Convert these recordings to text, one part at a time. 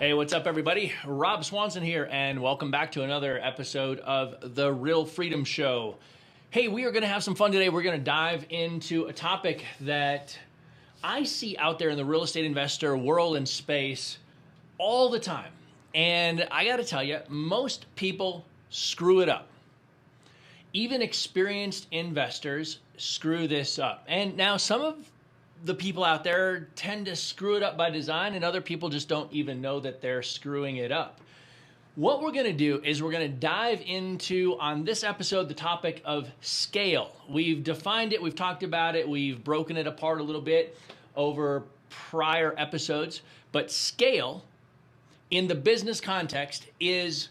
Hey, what's up, everybody? Rob Swanson here, and welcome back to another episode of The Real Freedom Show. Hey, we are going to have some fun today. We're going to dive into a topic that I see out there in the real estate investor world and space all the time. And I got to tell you, most people screw it up. Even experienced investors screw this up. And now some of the people out there tend to screw it up by design, and other people just don't even know that they're screwing it up. What we're going to do is we're going to dive into, on this episode, the topic of scale. We've defined it, we've talked about it, we've broken it apart a little bit over prior episodes, but scale in the business context is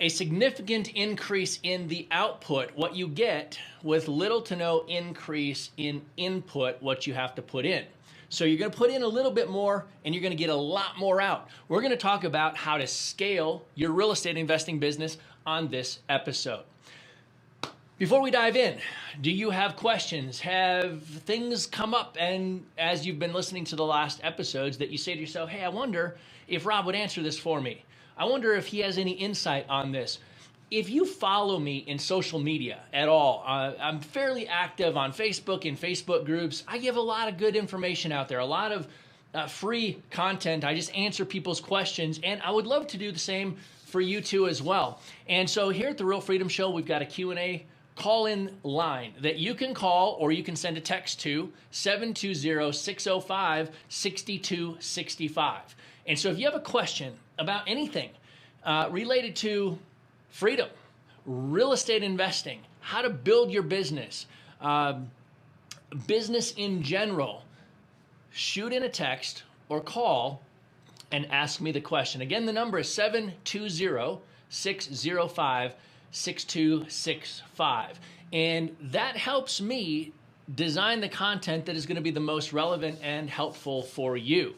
a significant increase in the output, what you get, with little to no increase in input, what you have to put in. So you're going to put in a little bit more and you're going to get a lot more out. We're going to talk about how to scale your real estate investing business on this episode. Before we dive in, do you have questions? Have things come up, and as you've been listening to the last episodes, that you say to yourself, hey, I wonder if Rob would answer this for me. I wonder if he has any insight on this. If you follow me in social media at all, I'm fairly active on Facebook and Facebook groups. I give a lot of good information out there, a lot of free content. I just answer people's questions, and I would love to do the same for you too as well. And so here at The Real Freedom Show, we've got a Q&A call-in line that you can call, or you can send a text to 720-605-6265. And so if you have a question about anything related to freedom, real estate investing, how to build your business, business in general, shoot in a text or call and ask me the question. Again, the number is 720-605-6265. And that helps me design the content that is going to be the most relevant and helpful for you.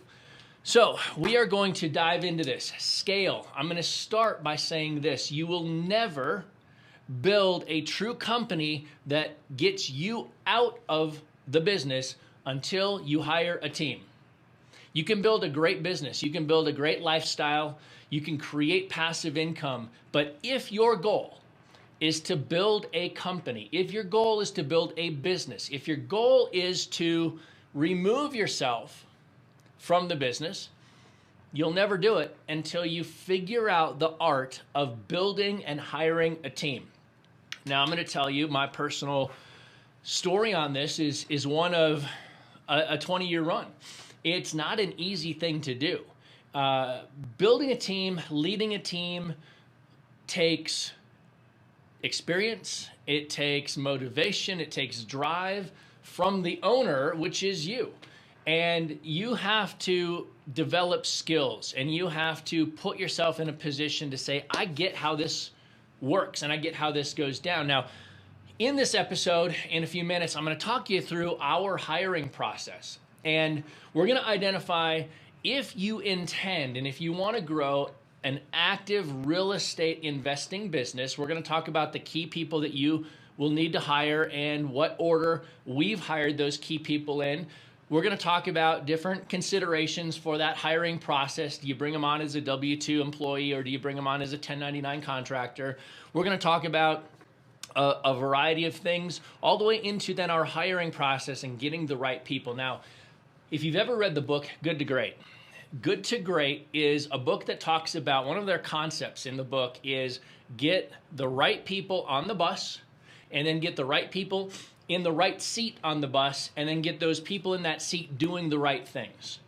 So we are going to dive into this. Scale. I'm going to start by saying this. You will never build a true company that gets you out of the business until you hire a team. You can build a great business. You can build a great lifestyle. You can create passive income. But if your goal is to build a company, if your goal is to build a business, if your goal is to remove yourself from the business, you'll never do it until you figure out the art of building and hiring a team. Now, I'm going to tell you my personal story on this is one of a 20-year run. It's not an easy thing to do. Building a team, leading a team takes experience, it takes motivation, it takes drive from the owner, which is you. And you have to develop skills, and you have to put yourself in a position to say, I get how this works and I get how this goes down. Now, in this episode, in a few minutes, I'm going to talk you through our hiring process. And we're going to identify, if you intend and if you want to grow an active real estate investing business, we're going to talk about the key people that you will need to hire and what order we've hired those key people in. We're going to talk about different considerations for that hiring process. Do you bring them on as a W-2 employee, or do you bring them on as a 1099 contractor? We're going to talk about a variety of things, all the way into then our hiring process and getting the right people. Now, if you've ever read the book Good to Great, Good to Great is a book that talks about, one of their concepts in the book is get the right people on the bus, and then get the right people in the right seat on the bus, and then get those people in that seat doing the right things.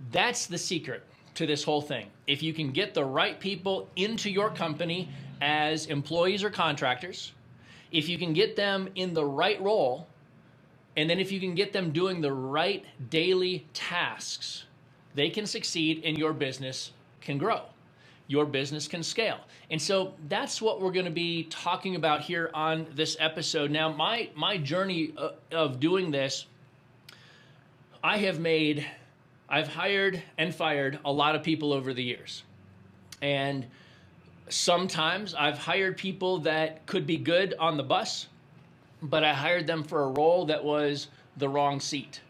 That's the secret to this whole thing. If you can get the right people into your company as employees or contractors, if you can get them in the right role, and then if you can get them doing the right daily tasks, they can succeed and your business can grow. Your business can scale. And so that's what we're going to be talking about here on this episode. Now, my journey of doing this, I've hired and fired a lot of people over the years. And sometimes I've hired people that could be good on the bus, but I hired them for a role that was the wrong seat.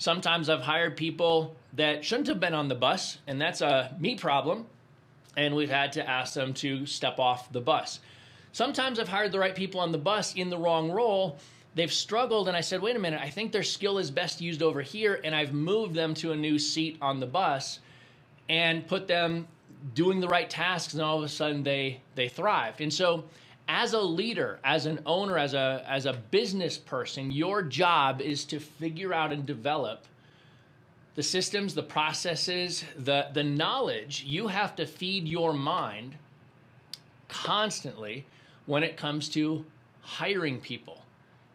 Sometimes I've hired people that shouldn't have been on the bus, and that's a me problem, and we've had to ask them to step off the bus. Sometimes I've hired the right people on the bus in the wrong role. They've struggled, and I said, wait a minute, I think their skill is best used over here, and I've moved them to a new seat on the bus and put them doing the right tasks, and all of a sudden they thrived. And so as a leader, as an owner, as a business person, your job is to figure out and develop the systems, the processes, the knowledge you have to feed your mind constantly when it comes to hiring people.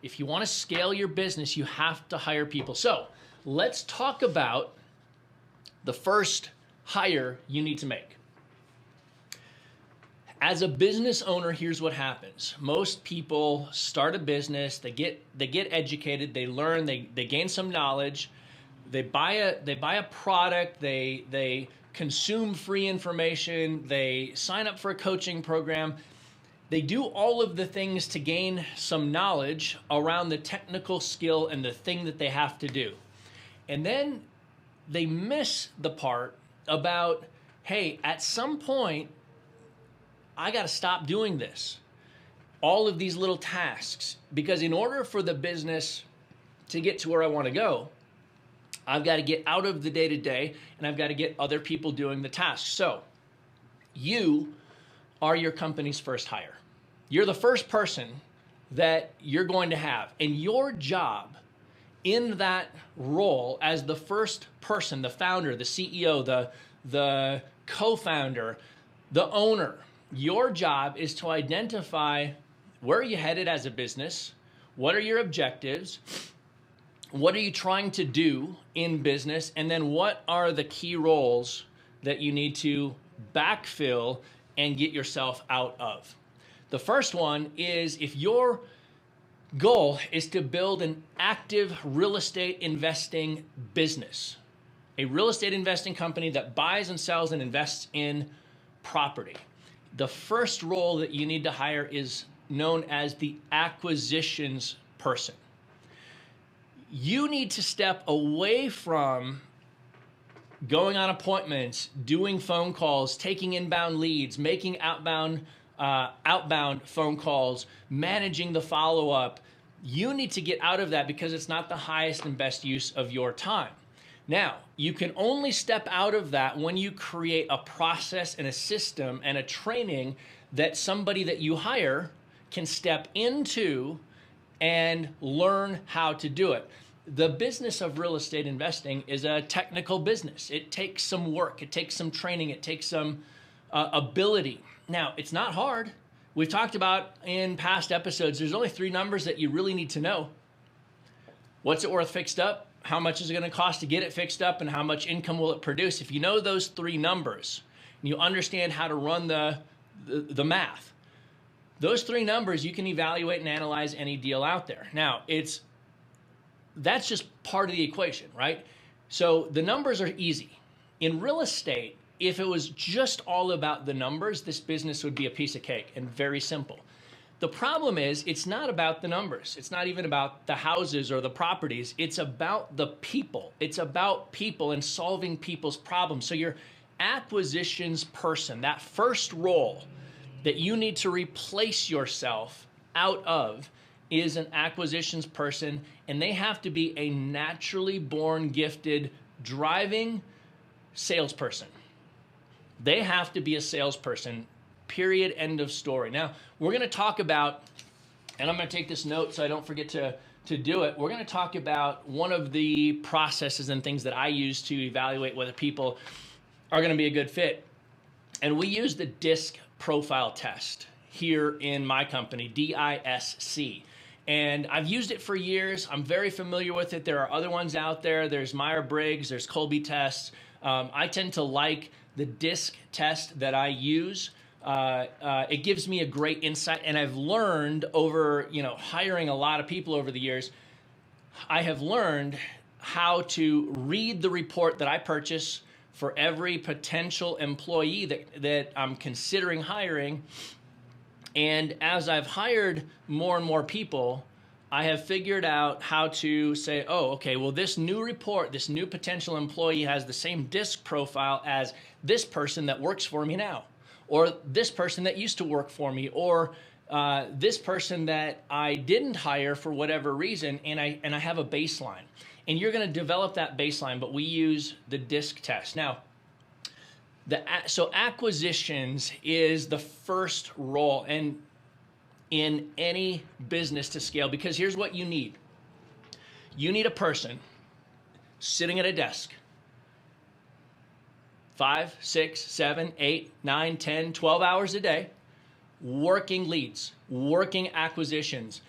If you want to scale your business, you have to hire people. So let's talk about the first hire you need to make. As a business owner, here's what happens. Most people start a business, they get educated, they learn, they gain some knowledge, they buy a product, they consume free information, they sign up for a coaching program. They do all of the things to gain some knowledge around the technical skill and the thing that they have to do. And then they miss the part about, hey, at some point, I got to stop doing this. All of these little tasks, because in order for the business to get to where I want to go, I've got to get out of the day-to-day and I've got to get other people doing the tasks. So you are your company's first hire. You're the first person that you're going to have. And your job in that role as the first person, the founder, the CEO, the co-founder, the owner, your job is to identify where are you headed as a business, what are your objectives, what are you trying to do in business, and then what are the key roles that you need to backfill and get yourself out of. The first one is if your goal is to build an active real estate investing business, a real estate investing company that buys and sells and invests in property. The first role that you need to hire is known as the acquisitions person. You need to step away from going on appointments, doing phone calls, taking inbound leads, making outbound phone calls, managing the follow-up. You need to get out of that because it's not the highest and best use of your time. Now, you can only step out of that when you create a process and a system and a training that somebody that you hire can step into and learn how to do it. The business of real estate investing is a technical business. It takes some work, it takes some training, it takes some ability. Now, it's not hard. We've talked about in past episodes, there's only 3 numbers that you really need to know. What's it worth fixed up? How much is it going to cost to get it fixed up? And how much income will it produce? If you know those 3 numbers, and you understand how to run the math, those 3 numbers, you can evaluate and analyze any deal out there. Now, that's just part of the equation, right? So the numbers are easy. In real estate, if it was just all about the numbers, this business would be a piece of cake and very simple. The problem is it's not about the numbers. It's not even about the houses or the properties. It's about the people. It's about people and solving people's problems. So your acquisitions person, that first role that you need to replace yourself out of is an acquisitions person, and they have to be a naturally born, gifted, driving salesperson. They have to be a salesperson, period, end of story. Now, we're going to talk about, and I'm going to take this note so I don't forget to do it. We're going to talk about one of the processes and things that I use to evaluate whether people are going to be a good fit. And we use the DISC profile test here in my company, DISC. And I've used it for years. I'm very familiar with it. There are other ones out there. There's Myers-Briggs, there's Colby tests. I tend to like the DISC test that I use. It gives me a great insight, and I've learned over, hiring a lot of people over the years, I have learned how to read the report that I purchase for every potential employee that I'm considering hiring. And as I've hired more and more people, I have figured out how to say, oh, okay, well, this new report, this new potential employee has the same DISC profile as this person that works for me now, or this person that used to work for me, or this person that I didn't hire for whatever reason, and I have a baseline. And you're going to develop that baseline, but we use the DISC test. Now, so acquisitions is the first role and in any business to scale, because here's what you need. You need a person sitting at a desk 5, 6, 7, 8, 9, 10, 12 hours a day, working leads, working acquisitions,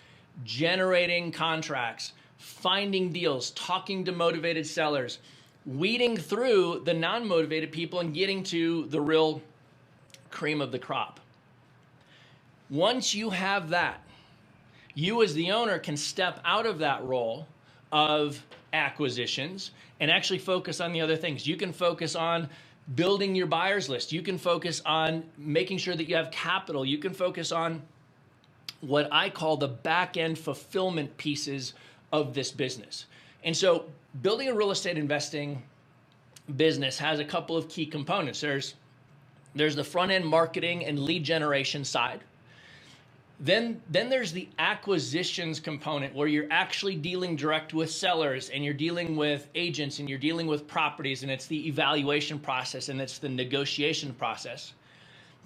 generating contracts, finding deals, talking to motivated sellers, weeding through the non-motivated people and getting to the real cream of the crop. Once you have that, you as the owner can step out of that role of acquisitions and actually focus on the other things. You can focus on building your buyers list. You can focus on making sure that you have capital. You can focus on what I call the back-end fulfillment pieces of this business. And so building a real estate investing business has a couple of key components. There's the front-end marketing and lead generation side. Then there's the acquisitions component, where you're actually dealing direct with sellers, and you're dealing with agents, and you're dealing with properties, and it's the evaluation process, and it's the negotiation process.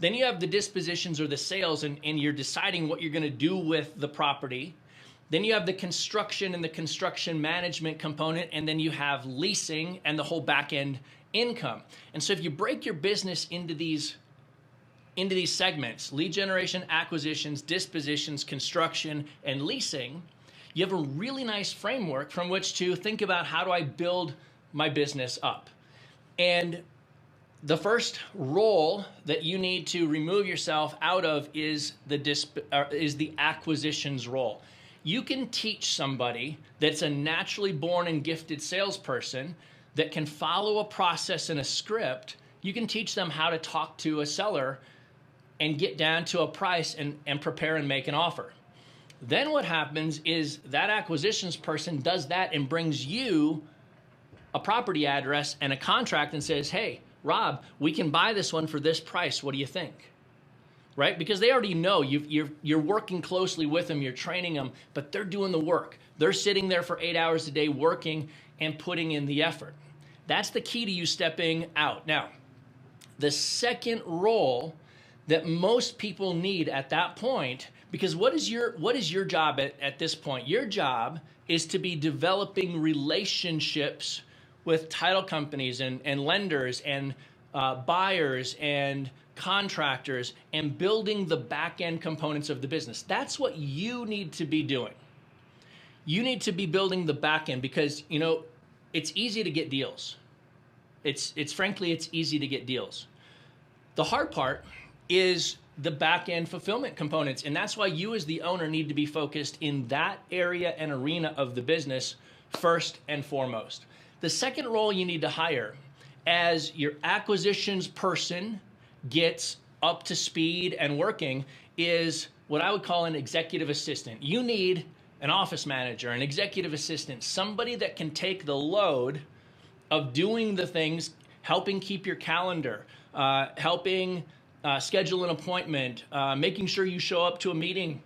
Then you have the dispositions or the sales, and you're deciding what you're going to do with the property. Then you have the construction and the construction management component, and then you have leasing and the whole back end income. And so if you break your business into these segments, lead generation, acquisitions, dispositions, construction, and leasing, you have a really nice framework from which to think about, how do I build my business up? And the first role that you need to remove yourself out of is the acquisitions role. You can teach somebody that's a naturally born and gifted salesperson that can follow a process and a script. You can teach them how to talk to a seller and get down to a price and prepare and make an offer. Then what happens is that acquisitions person does that and brings you a property address and a contract and says, hey, Rob, we can buy this one for this price. What do you think? Right? Because they already know you're working closely with them, you're training them, but they're doing the work. They're sitting there for 8 hours a day working and putting in the effort. That's the key to you stepping out. Now, the second role that most people need at that point, because what is your job at this point? Your job is to be developing relationships with title companies and lenders and buyers and contractors, and building the back-end components of the business. That's what you need to be doing. You need to be building the back end, because it's easy to get deals. Frankly, it's easy to get deals. The hard part is the back-end fulfillment components, and that's why you as the owner need to be focused in that area and arena of the business first and foremost. The second role you need to hire as your acquisitions person gets up to speed and working is what I would call an executive assistant. You need an office manager, an executive assistant, somebody that can take the load of doing the things, helping keep your calendar, helping schedule an appointment, making sure you show up to a meeting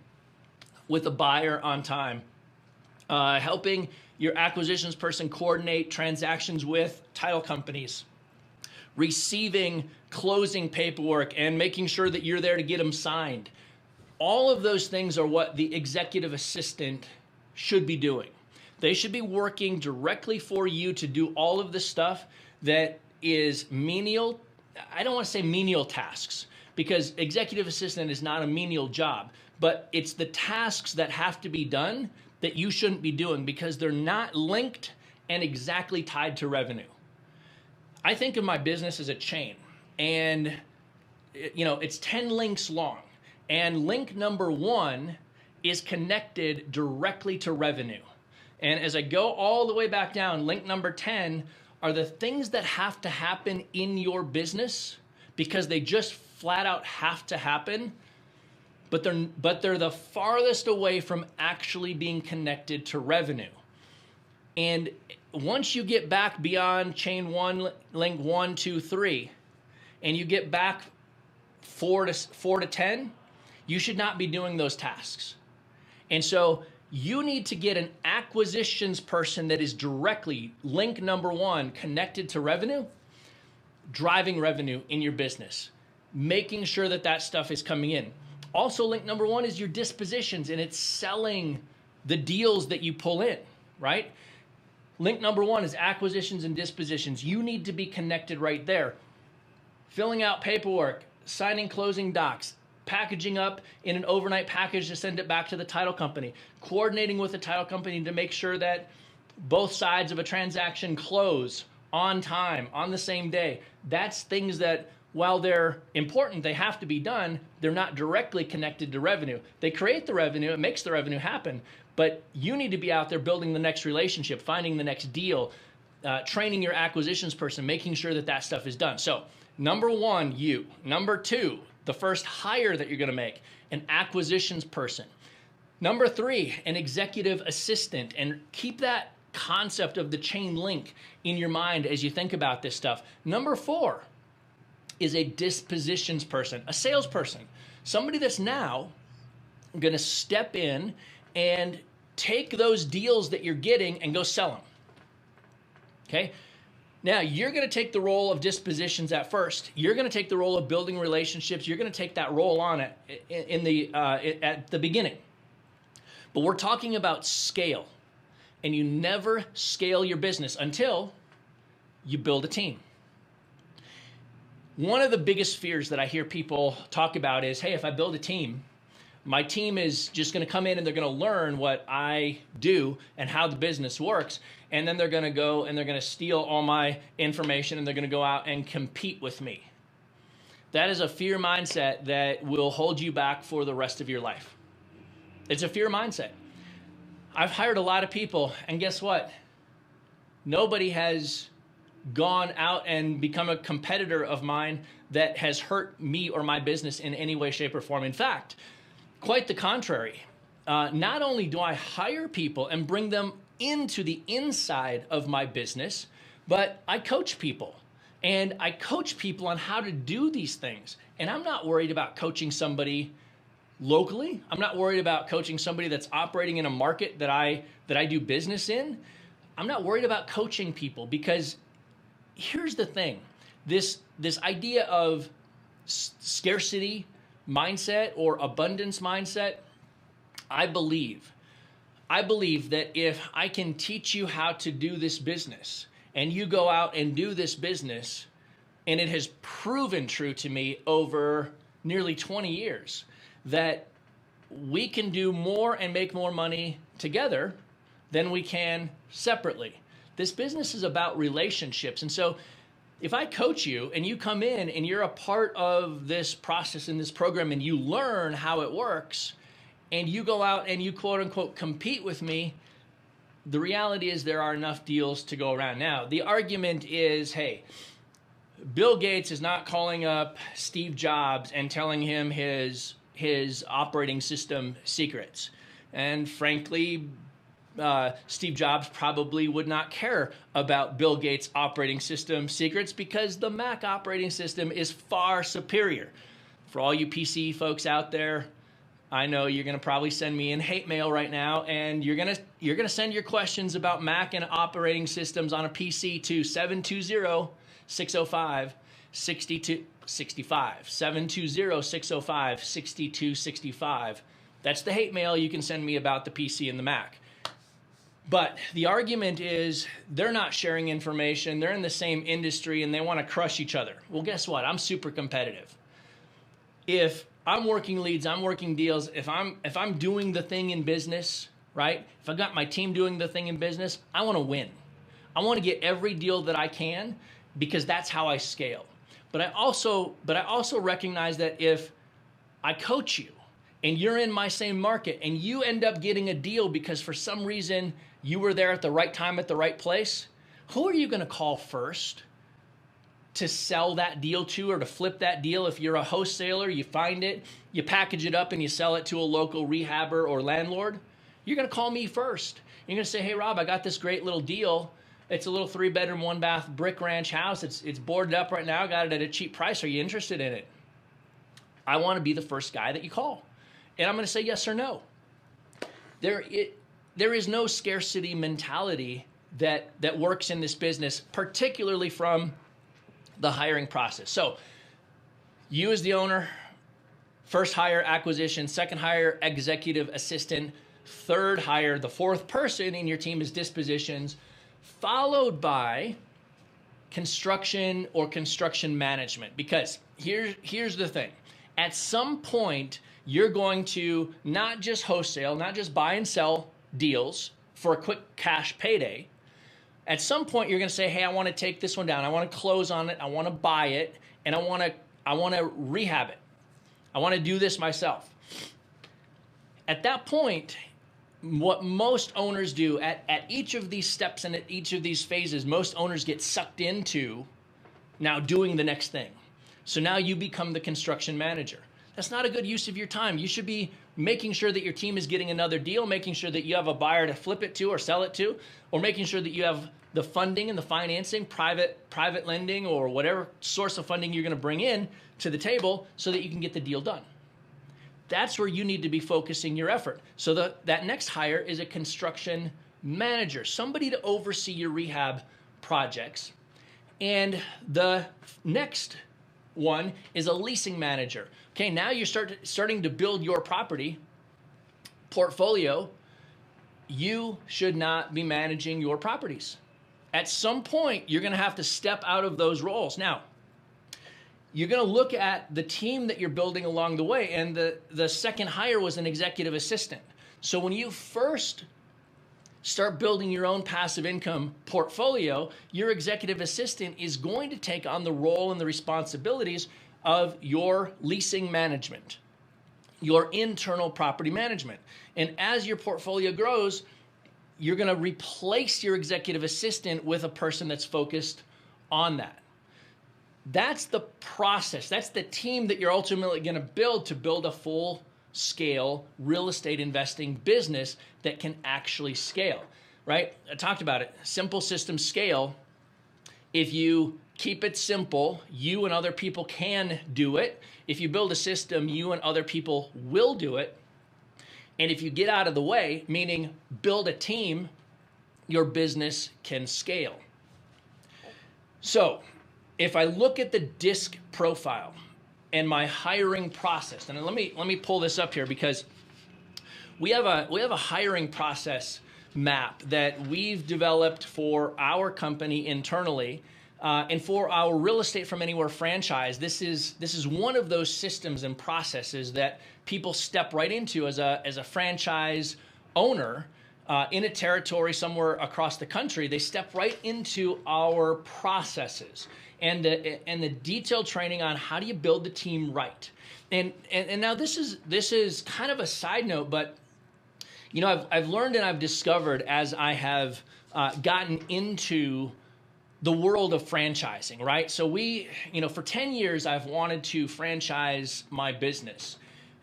with a buyer on time, helping your acquisitions person coordinate transactions with title companies, receiving closing paperwork and making sure that you're there to get them signed. All of those things are what the executive assistant should be doing. They should be working directly for you to do all of the stuff that is menial. I don't want to say menial tasks, because executive assistant is not a menial job, but it's the tasks that have to be done that you shouldn't be doing, because they're not linked and exactly tied to revenue. I think of my business as a chain, and it's 10 links long, and link number 1 is connected directly to revenue. And as I go all the way back down, link number 10 are the things that have to happen in your business because they just flat out have to happen. but they're the farthest away from actually being connected to revenue. And once you get back beyond chain one, link 1, 2, 3, and you get back 4 to 10, you should not be doing those tasks. And so you need to get an acquisitions person that is directly link number 1 connected to revenue, driving revenue in your business, making sure that that stuff is coming in. Also, link number 1 is your dispositions, and it's selling the deals that you pull in, right? Link number 1 is acquisitions and dispositions. You need to be connected right there. Filling out paperwork, signing closing docs, packaging up in an overnight package to send it back to the title company, coordinating with the title company to make sure that both sides of a transaction close on time, on the same day. That's things that, while they're important, they have to be done, they're not directly connected to revenue. They create the revenue, it makes the revenue happen, but you need to be out there building the next relationship, finding the next deal, training your acquisitions person, making sure that that stuff is done. So number 1, you. Number 2, the first hire that you're going to make, an acquisitions person. Number 3, an executive assistant. And keep that concept of the chain link in your mind as you think about this stuff. Number 4 is a dispositions person, a salesperson, somebody that's now going to step in and take those deals that you're getting and go sell them. Okay? Now, you're going to take the role of dispositions at first. You're going to take the role of building relationships. You're going to take that role on at the beginning. But we're talking about scale. And you never scale your business until you build a team. One of the biggest fears that I hear people talk about is, hey, if I build a team, my team is just going to come in and they're going to learn what I do and how the business works. And then they're going to go and they're going to steal all my information and they're going to go out and compete with me. That is a fear mindset that will hold you back for the rest of your life. It's a fear mindset. I've hired a lot of people, and guess what? Nobody has gone out and become a competitor of mine that has hurt me or my business in any way, shape, or form. In fact, quite the contrary. Not only do I hire people and bring them into the inside of my business, but I coach people. And I coach people on how to do these things. And I'm not worried about coaching somebody locally. I'm not worried about coaching somebody that's operating in a market that I do business in. I'm not worried about coaching people, because here's the thing. This idea of scarcity mindset or abundance mindset, I believe that if I can teach you how to do this business and you go out and do this business, and it has proven true to me over nearly 20 years, that we can do more and make more money together than we can separately. This business is about relationships. And so if I coach you and you come in and you're a part of this process in this program and you learn how it works and you go out and you quote unquote compete with me, the reality is there are enough deals to go around. Now, the argument is, hey, Bill Gates is not calling up Steve Jobs and telling him his operating system secrets. And frankly, Steve Jobs probably would not care about Bill Gates' operating system secrets, because the Mac operating system is far superior. For all you PC folks out there, I know you're going to probably send me in hate mail right now, and you're going to send your questions about Mac and operating systems on a PC to 720-605-6265. 720-605-6265. That's the hate mail you can send me about the PC and the Mac. But the argument is they're not sharing information, they're in the same industry, and they want to crush each other. Well, guess what? I'm super competitive. If I'm working leads, I'm working deals, if I'm doing the thing in business, right? If I got my team doing the thing in business, I want to win. I want to get every deal that I can, because that's how I scale. But I also recognize that if I coach you and you're in my same market and you end up getting a deal because for some reason you were there at the right time at the right place, who are you going to call first to sell that deal to, or to flip that deal. If you're a wholesaler, you find it, you package it up and you sell it to a local rehabber or landlord, you're going to call me first. You're going to say, hey, Rob, I got this great little deal. It's a little 3-bedroom, 1-bath brick ranch house. It's boarded up right now. Got it at a cheap price. Are you interested in it? I want to be the first guy that you call. And I'm going to say yes or no. There is no scarcity mentality that works in this business, particularly from the hiring process. So you as the owner, first hire acquisition, second hire executive assistant, third hire, the fourth person in your team is dispositions, followed by construction or construction management. Because here's the thing. At some point, you're going to not just wholesale, not just buy and sell deals for a quick cash payday. At some point, you're going to say, hey, I want to take this one down. I want to close on it. I want to buy it. And I want to rehab it. I want to do this myself. At that point, what most owners do at each of these steps and at each of these phases, most owners get sucked into now doing the next thing. So now you become the construction manager. That's not a good use of your time. You should be making sure that your team is getting another deal, making sure that you have a buyer to flip it to or sell it to, or making sure that you have the funding and the financing, private lending, or whatever source of funding you're going to bring in to the table so that you can get the deal done. That's where you need to be focusing your effort. So that next hire is a construction manager, somebody to oversee your rehab projects. And the next one is a leasing manager. Okay, now you're starting to build your property portfolio. You should not be managing your properties. At some point, you're going to have to step out of those roles. Now, you're going to look at the team that you're building along the way, and the second hire was an executive assistant. So when you first start building your own passive income portfolio, your executive assistant is going to take on the role and the responsibilities of your leasing management, your internal property management. And as your portfolio grows, you're going to replace your executive assistant with a person that's focused on that. That's the process. That's the team that you're ultimately going to build a full-scale real estate investing business that can actually scale, right? I talked about it. Simple systems scale. If you keep it simple, you and other people can do it. If you build a system, you and other people will do it. And if you get out of the way, meaning build a team, your business can scale. So if I look at the DISC profile and my hiring process, and let me pull this up here because we have a hiring process map that we've developed for our company internally, and for our real estate from anywhere franchise. This is one of those systems and processes that people step right into as a franchise owner in a territory somewhere across the country. They step right into our processes and the detailed training on how do you build the team right. And now this is kind of a side note, but you know, I've learned and I've discovered as I have gotten into the world of franchising, right? So for 10 years, I've wanted to franchise my business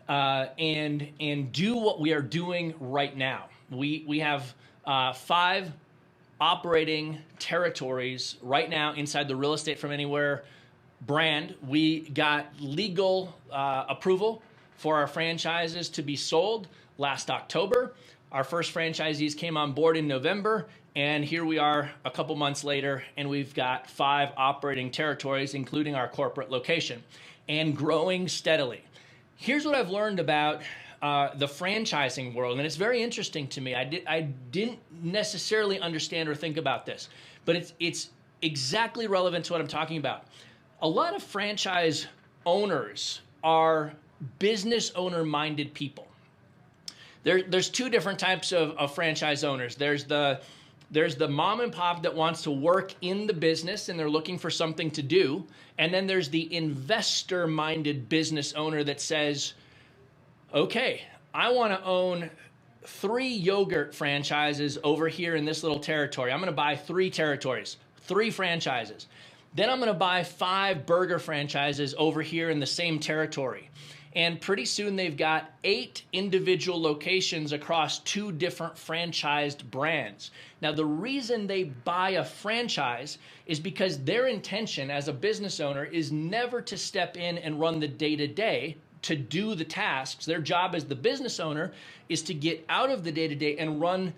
and do what we are doing right now. We have 5 operating territories right now inside the Real Estate From Anywhere brand. We got legal approval for our franchises to be sold last October. Our first franchisees came on board in November, and here we are a couple months later, and we've got 5 operating territories, including our corporate location, and growing steadily. Here's what I've learned about the franchising world, and it's very interesting to me. I didn't necessarily understand or think about this, but it's exactly relevant to what I'm talking about. A lot of franchise owners are business owner-minded people. There's 2 different types of franchise owners. There's the mom and pop that wants to work in the business and they're looking for something to do. And then there's the investor-minded business owner that says, okay, I want to own 3 yogurt franchises over here in this little territory. I'm going to buy 3 territories, 3 franchises. Then I'm going to buy 5 burger franchises over here in the same territory. And pretty soon they've got 8 individual locations across 2 different franchised brands. Now, the reason they buy a franchise is because their intention as a business owner is never to step in and run the day-to-day to do the tasks. Their job as the business owner is to get out of the day-to-day and run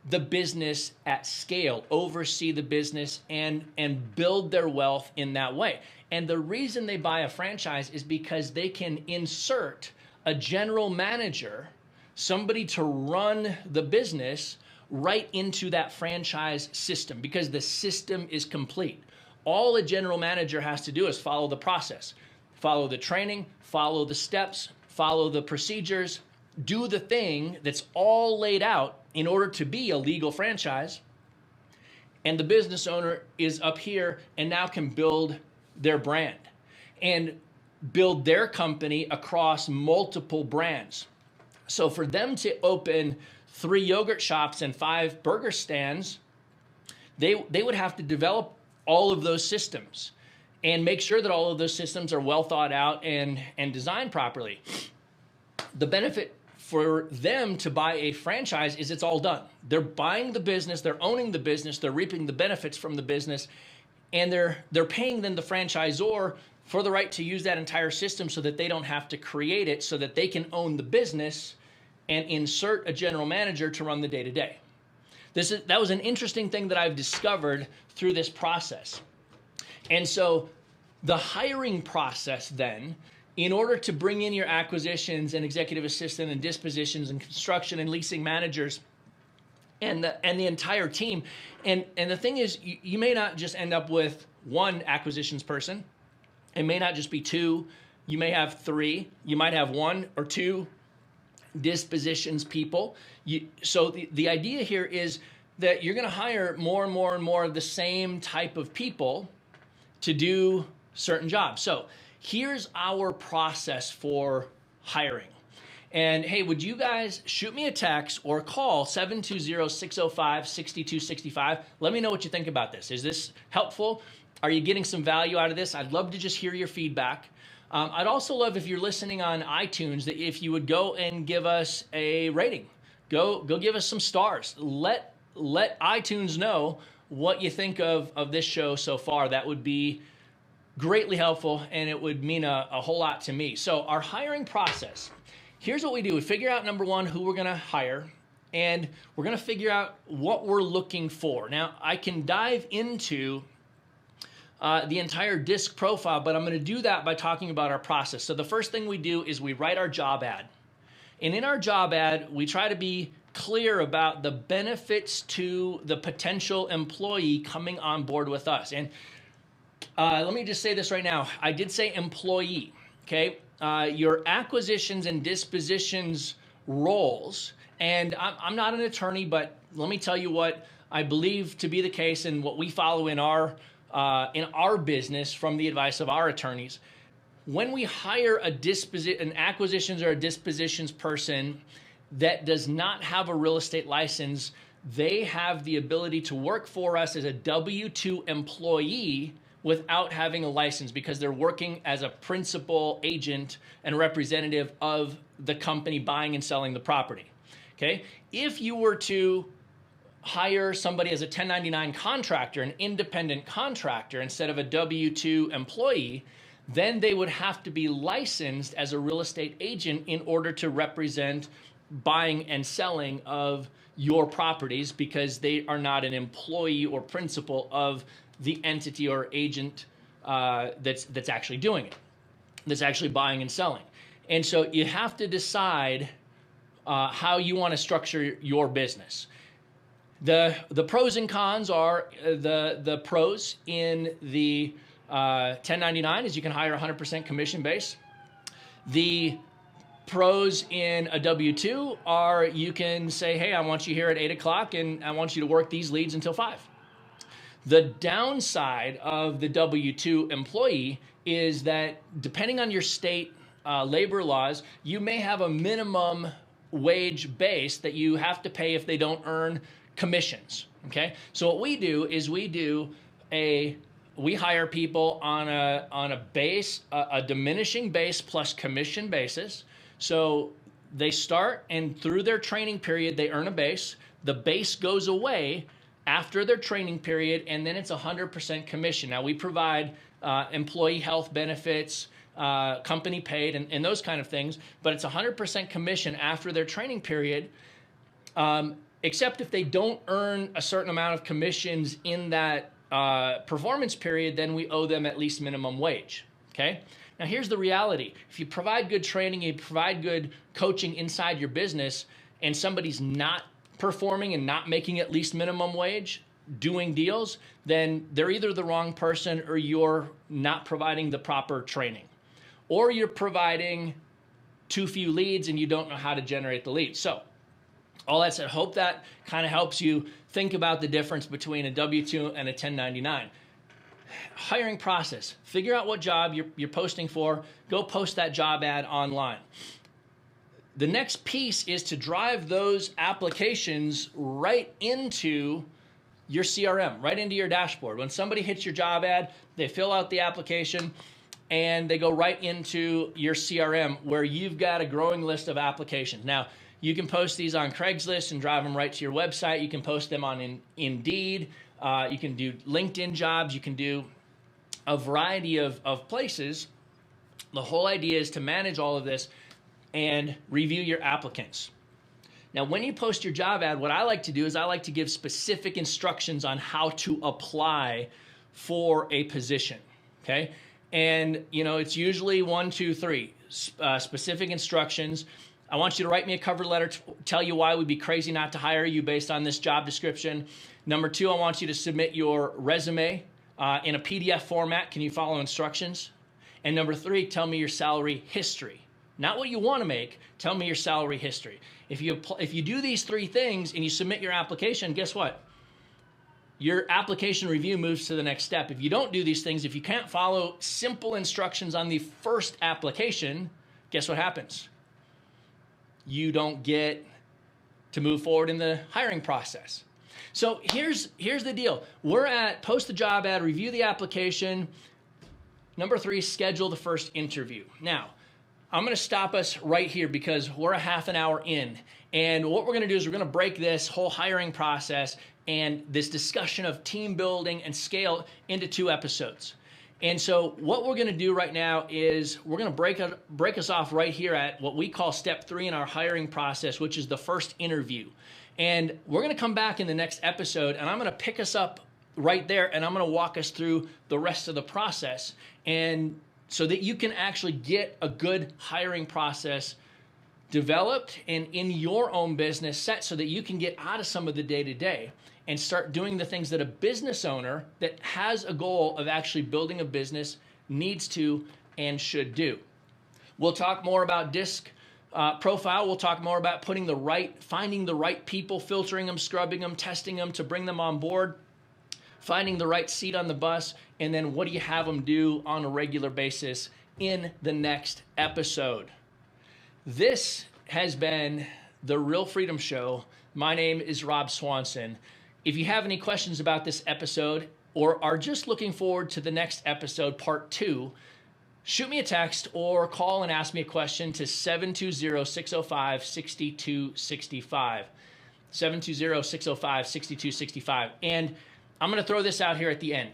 the business at scale, oversee the business, and build their wealth in that way. And the reason they buy a franchise is because they can insert a general manager, somebody to run the business, right into that franchise system, because the system is complete. All a general manager has to do is follow the process, follow the training, follow the steps, follow the procedures, do the thing that's all laid out in order to be a legal franchise. And the business owner is up here and now can build their brand and build their company across multiple brands. So for them to open 3 yogurt shops and 5 burger stands, they would have to develop all of those systems and make sure that all of those systems are well thought out and designed properly. The benefit for them to buy a franchise is it's all done. They're buying the business, they're owning the business, they're reaping the benefits from the business, and they're paying then the franchisor for the right to use that entire system so that they don't have to create it, so that they can own the business and insert a general manager to run the day-to-day. That was an interesting thing that I've discovered through this process. And so the hiring process then, in order to bring in your acquisitions and executive assistant and dispositions and construction and leasing managers and the entire team, and the thing is, you may not just end up with 1 acquisitions person. It may not just be 2. You may have 3. You might have 1 or 2 dispositions people. So the idea here is that you're going to hire more and more and more of the same type of people to do certain jobs. So here's our process for hiring. And hey, would you guys shoot me a text or call 720-605-6265. Let me know what you think about this. Is this helpful? Are you getting some value out of this? I'd love to just hear your feedback. I'd also love, if you're listening on iTunes, that if you would go and give us a rating. Go give us some stars. Let iTunes know what you think of this show so far. That would be greatly helpful, and it would mean a whole lot to me. So our hiring process, here's what we do. We figure out, number 1, who we're going to hire, and we're going to figure out what we're looking for. Now, I can dive into the entire disc profile, but I'm going to do that by talking about our process. So the first thing we do is we write our job ad. And in our job ad, we try to be clear about the benefits to the potential employee coming on board with us. And let me just say this right now. I did say employee, okay? Your acquisitions and dispositions roles, and I'm not an attorney, but let me tell you what I believe to be the case and what we follow in our business from the advice of our attorneys. When we hire an acquisitions or a dispositions person that does not have a real estate license, they have the ability to work for us as a W-2 employee without having a license, because they're working as a principal agent and representative of the company buying and selling the property. Okay? If you were to hire somebody as a 1099 contractor, an independent contractor, instead of a W-2 employee, then they would have to be licensed as a real estate agent in order to represent buying and selling of your properties, because they are not an employee or principal of the entity or agent that's actually doing it, that's actually buying and selling. And so you have to decide how you want to structure your business. The pros and cons are the pros in the 1099 is you can hire 100% commission base. The pros in a W-2 are you can say, hey, I want you here at 8 o'clock and I want you to work these leads until 5. The downside of the W-2 employee is that depending on your state labor laws, you may have a minimum wage base that you have to pay if they don't earn commissions, okay? So what we do is we do a we hire people on a base, a diminishing base plus commission basis. So they start, and through their training period, they earn a base. The base goes away after their training period, and then it's 100% commission. Now, we provide employee health benefits, company paid, and those kind of things, but it's 100% commission after their training period, except if they don't earn a certain amount of commissions in that performance period, then we owe them at least minimum wage, okay? Now, here's the reality. If you provide good training, you provide good coaching inside your business, and somebody's not performing and not making at least minimum wage, doing deals, then they're either the wrong person, or you're not providing the proper training, or you're providing too few leads and you don't know how to generate the leads. So all that said, hope that kind of helps you think about the difference between a W-2 and a 1099. Hiring process. Figure out what job you're posting for. Go post that job ad online. The next piece is to drive those applications right into your CRM, right into your dashboard. When somebody hits your job ad, they fill out the application and they go right into your CRM where you've got a growing list of applications. Now, you can post these on Craigslist and drive them right to your website. You can post them on Indeed. You can do LinkedIn jobs. You can do a variety of places. The whole idea is to manage all of this and review your applicants. Now, when you post your job ad, what I like to do is I like to give specific instructions on how to apply for a position, okay? And, you know, it's usually 1, 2, 3 specific instructions. I want you to write me a cover letter to tell you why we'd be crazy not to hire you based on this job description. Number 2, I want you to submit your resume in a PDF format. Can you follow instructions? And number 3, tell me your salary history. Not what you want to make, tell me your salary history. If you do these 3 things and you submit your application, guess what? Your application review moves to the next step. If you don't do these things, if you can't follow simple instructions on the first application, guess what happens? You don't get to move forward in the hiring process. So here's the deal. We're at post the job ad, review the application. Number 3, schedule the first interview. Now, I'm going to stop us right here because we're a half an hour in. And what we're going to do is we're going to break this whole hiring process and this discussion of team building and scale into 2 episodes. And so what we're going to do right now is we're going to break us off right here at what we call step 3 in our hiring process, which is the first interview. And we're going to come back in the next episode, and I'm going to pick us up right there, and I'm going to walk us through the rest of the process, and so that you can actually get a good hiring process developed and in your own business set so that you can get out of some of the day-to-day and start doing the things that a business owner that has a goal of actually building a business needs to and should do. We'll talk more about DISC profile. We'll talk more about finding the right people, filtering them, scrubbing them, testing them to bring them on board, finding the right seat on the bus, and then what do you have them do on a regular basis in the next episode. This has been the Real Freedom Show. My name is Rob Swanson. If you have any questions about this episode or are just looking forward to the next episode, part 2, shoot me a text or call and ask me a question to 720-605-6265. 720-605-6265. And I'm going to throw this out here at the end.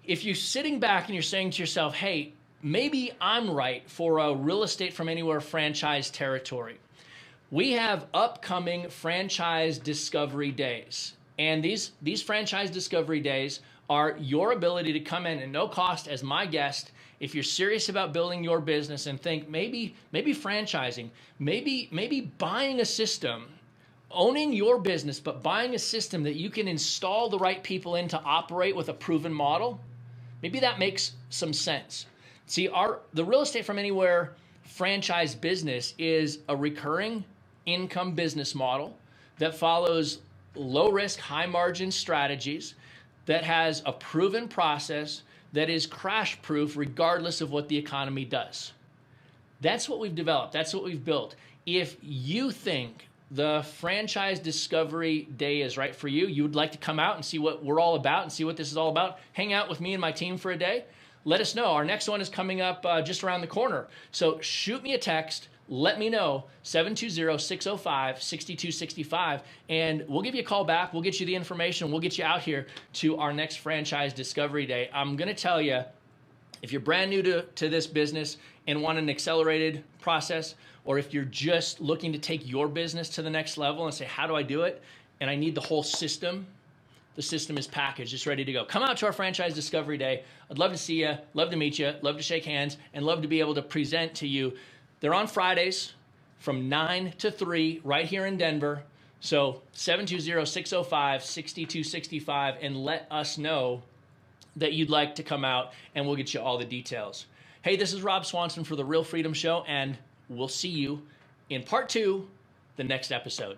If you're sitting back and you're saying to yourself, hey, maybe I'm right for a real estate from anywhere franchise territory, we have upcoming franchise discovery days. And these franchise discovery days are your ability to come in at no cost as my guest if you're serious about building your business and think maybe franchising, maybe buying a system, owning your business, but buying a system that you can install the right people in to operate with a proven model. Maybe that makes some sense. See, the Real Estate from Anywhere franchise business is a recurring income business model that follows low risk, high margin strategies, that has a proven process, that is crash proof regardless of what the economy does. That's what we've developed. That's what we've built. If you think the franchise discovery day is right for you, you would like to come out and see what we're all about and see what this is all about, hang out with me and my team for a day, let us know. Our next one is coming up just around the corner. So shoot me a text. Let me know, 720-605-6265, and we'll give you a call back. We'll get you the information. We'll get you out here to our next franchise discovery day. I'm going to tell you, if you're brand new to this business and want an accelerated process, or if you're just looking to take your business to the next level and say, how do I do it? And I need the whole system. The system is packaged. It's ready to go. Come out to our franchise discovery day. I'd love to see you, love to meet you, love to shake hands, and love to be able to present to you. They're on Fridays from 9 to 3 right here in Denver. So 720-605-6265, and let us know that you'd like to come out, and we'll get you all the details. Hey, this is Rob Swanson for The Real Freedom Show, and we'll see you in part 2, the next episode.